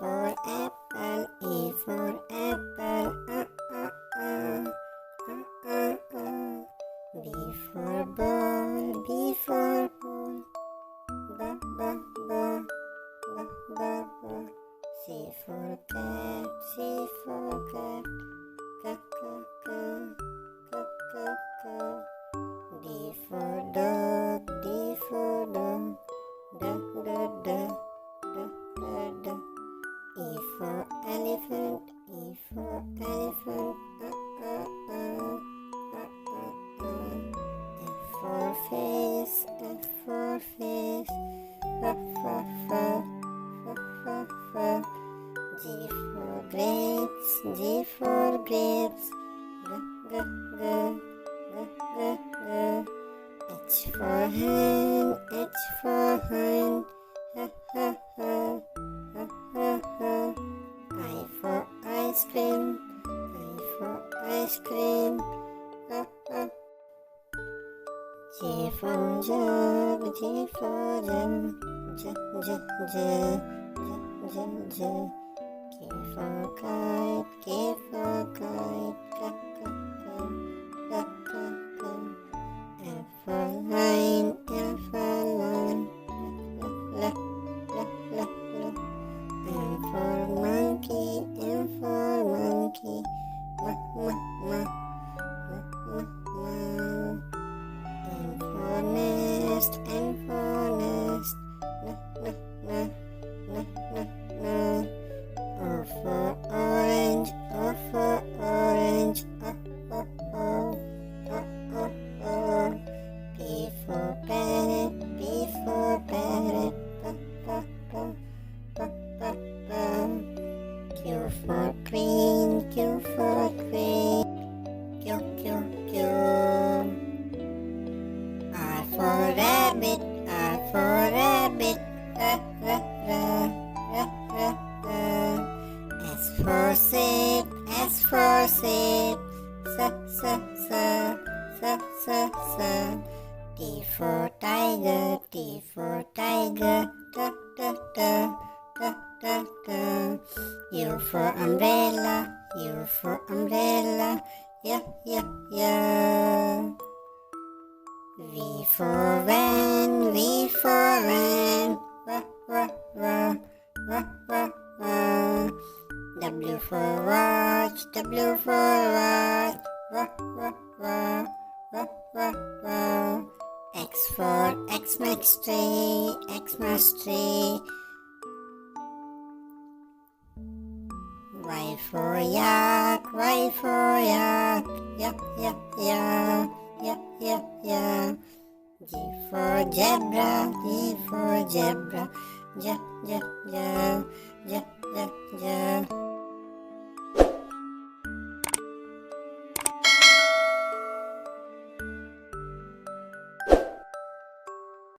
for apple, A for apple, B for ball, B for ball, C for cat, C for cat, D for dog, D for dog, E for elephant, E for elephant, F for face, F for face, G for grapes, G for grapes, H for hen, H for hen, I for ice cream, I for ice cream, J for jug, J for jug, K for kite, K for kite, L for line, L for line, M for monkey, M for monkey, N for nest, N for nest, O for orange, O for orange, P for parrot, P for parrot, Q for queen, Q for queen, Q. R for rabbit, R for rabbit, S for sheep, S for sheep, T for tiger, T for tiger, U for umbrella, U for umbrella, V for van, V for van, W for watch, W for watch, X for Xmas tree, Xmas tree, Y for yak, Y for yak, G for zebra, G for zebra,